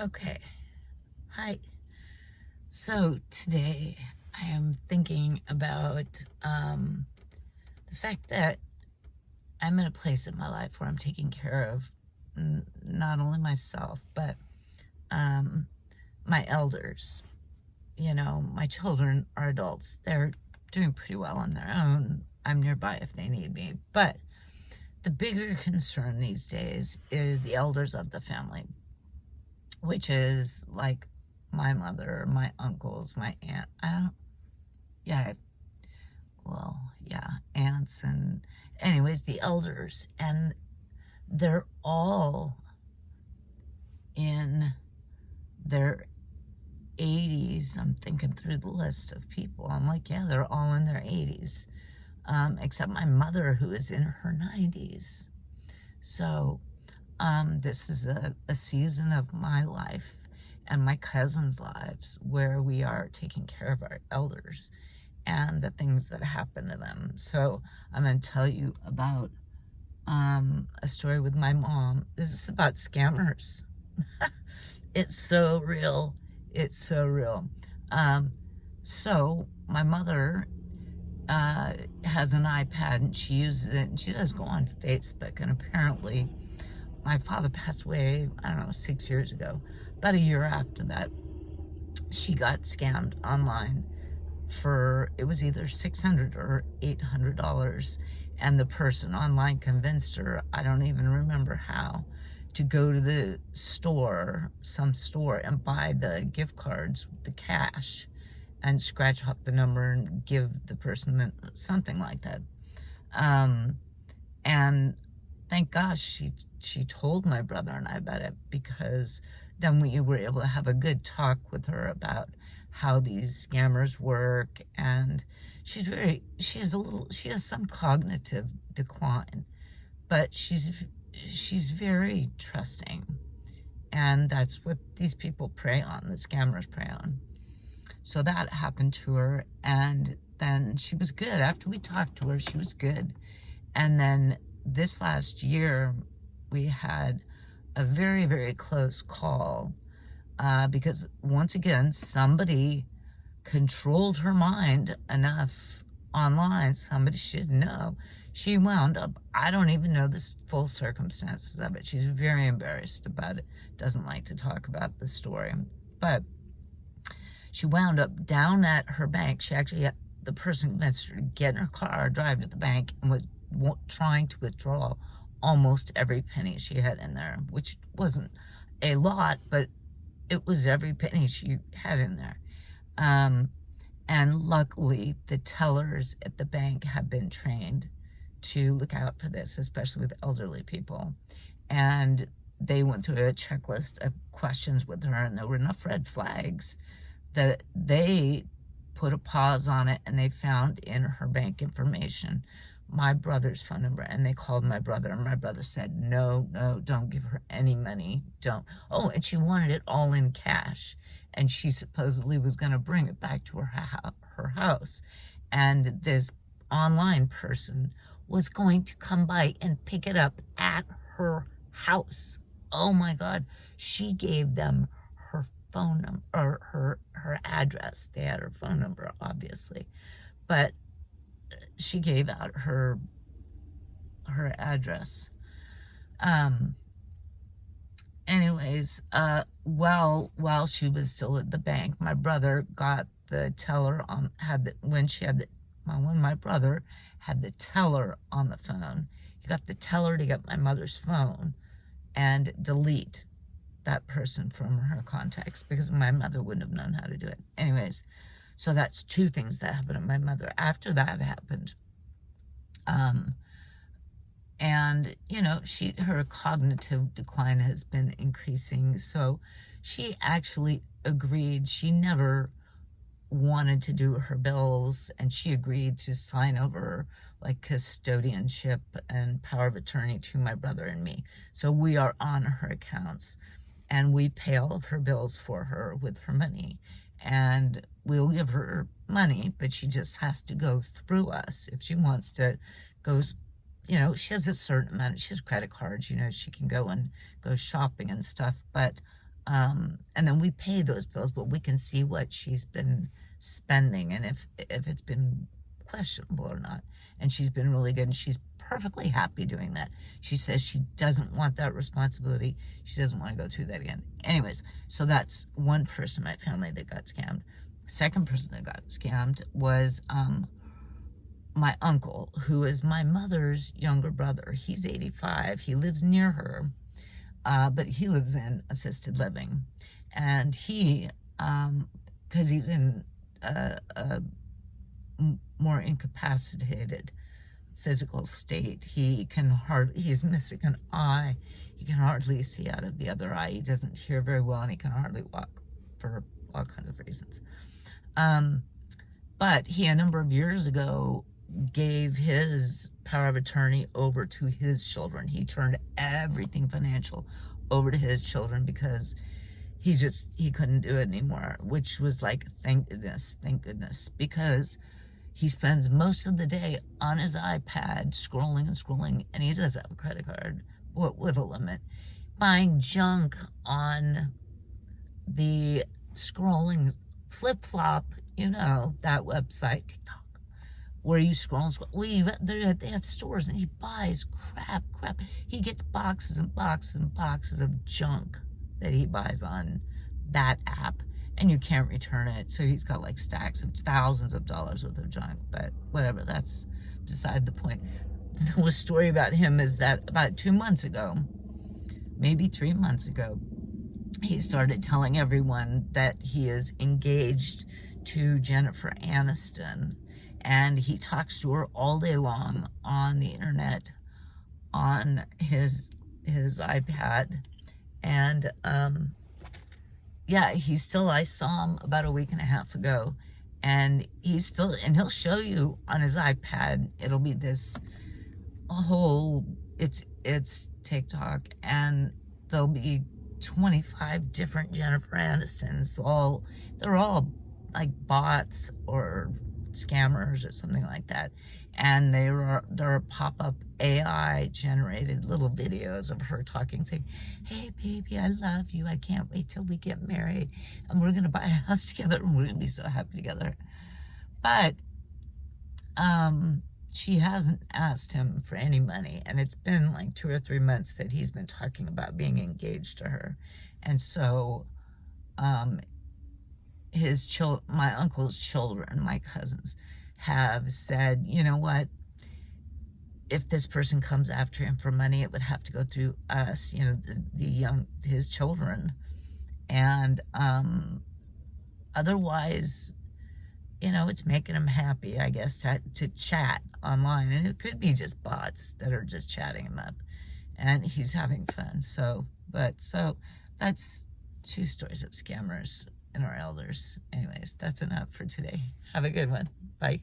Okay. Hi. So today I am thinking about the fact that I'm in a place in my life where I'm taking care of not only myself, but um, my elders. You know, my children are adults. They're doing pretty well on their own. I'm nearby if they need me. But the bigger concern these days is the elders of the family, which is like my mother, my uncles, my aunt. I don't, yeah, yeah, aunts and, anyways, the elders. And they're all in their 80s. I'm thinking through the list of people. I'm like, yeah, they're all in their 80s, except my mother, who is in her 90s. So, this is a season of my life and my cousins' lives where we are taking care of our elders and the things that happen to them. So I'm going to tell you about a story with my mom. This is about scammers. It's so real. It's so real. So my mother has an iPad and she uses it and she does go on Facebook, and apparently my father passed away, I don't know, 6 years ago. About a year after that, she got scammed online for, it was either $600 or $800, and the person online convinced her, I don't even remember how, to go to the store, some store, and buy the gift cards, the cash, and scratch off the number and give the person something like that. And thank gosh she told my brother and I about it, because then we were able to have a good talk with her about how these scammers work. And she has some cognitive decline, but she's very trusting, and that's what these people prey on, the scammers prey on. So that happened to her, and then she was good. After we talked to her, she was good. And then this last year, we had a very, very close call because, once again, somebody controlled her mind enough online. Somebody should know. She wound up, I don't even know the full circumstances of it. She's very embarrassed about it, doesn't like to talk about the story. But she wound up down at her bank. She actually had, the person convinced her to get in her car, drive to the bank, and was trying to withdraw almost every penny she had in there, which wasn't a lot, but it was every penny she had in there. And luckily, the tellers at the bank have been trained to look out for this, especially with elderly people. And they went through a checklist of questions with her, and there were enough red flags that they put a pause on it, and they found in her bank information my brother's phone number, and they called my brother, and my brother said, no, don't give her any money, don't. Oh, and she wanted it all in cash, and she supposedly was going to bring it back to her house, and this online person was going to come by and pick it up at her house. Oh my God. She gave them her phone number, or her address. They had her phone number, obviously, but she gave out her address. Anyways, while she was still at the bank, my brother got the teller on, when my brother had the teller on the phone, he got the teller to get my mother's phone and delete that person from her contacts, because my mother wouldn't have known how to do it. Anyways, so that's two things that happened to my mother. After that happened, and you know, her cognitive decline has been increasing, so she actually agreed. She never wanted to do her bills, and she agreed to sign over like custodianship and power of attorney to my brother and me. So we are on her accounts, and we pay all of her bills for her with her money, and we'll give her money, but she just has to go through us. If she wants to go, you know, she has a certain amount, she has credit cards, you know, she can go and go shopping and stuff, but And then we pay those bills, but we can see what she's been spending and if it's been questionable or not. And she's been really good, and she's perfectly happy doing that. She says she doesn't want that responsibility. She doesn't want to go through that again. Anyways, so that's one person in my family that got scammed. Second person that got scammed was my uncle, who is my mother's younger brother. He's 85. He lives near her, but he lives in assisted living. And he, because he's in a more incapacitated physical state, he's missing an eye. He can hardly see out of the other eye. He doesn't hear very well, and he can hardly walk for all kinds of reasons. But he, a number of years ago, gave his power of attorney over to his children. He turned everything financial over to his children because he couldn't do it anymore, which was like, thank goodness, because he spends most of the day on his iPad scrolling, and he does have a credit card with a limit, buying junk on the scrolling Flip-Flop, that website, TikTok, where you scroll and scroll. They have stores, and he buys crap. He gets boxes and boxes and boxes of junk that he buys on that app, and you can't return it. So he's got like stacks of thousands of dollars worth of junk, but whatever, that's beside the point. The story about him is that about 2 months ago, maybe 3 months ago, he started telling everyone that he is engaged to Jennifer Aniston, and he talks to her all day long on the internet, on his iPad, and yeah, I saw him about a week and a half ago, and he'll show you on his iPad, it'll be this whole, it's TikTok, and there'll be 25 different Jennifer Anistons. They're all like bots or scammers or something like that. And there are pop-up AI generated little videos of her talking, saying, hey baby, I love you. I can't wait till we get married, and we're going to buy a house together, and we're going to be so happy together. But she hasn't asked him for any money, and it's been like 2 or 3 months that he's been talking about being engaged to her. And so my uncle's children, my cousins, have said, you know what, if this person comes after him for money, it would have to go through us, his children. And otherwise, it's making him happy, I guess, to chat online. And it could be just bots that are just chatting him up, and he's having fun. So that's 2 stories of scammers and our elders. Anyways, that's enough for today. Have a good one. Bye.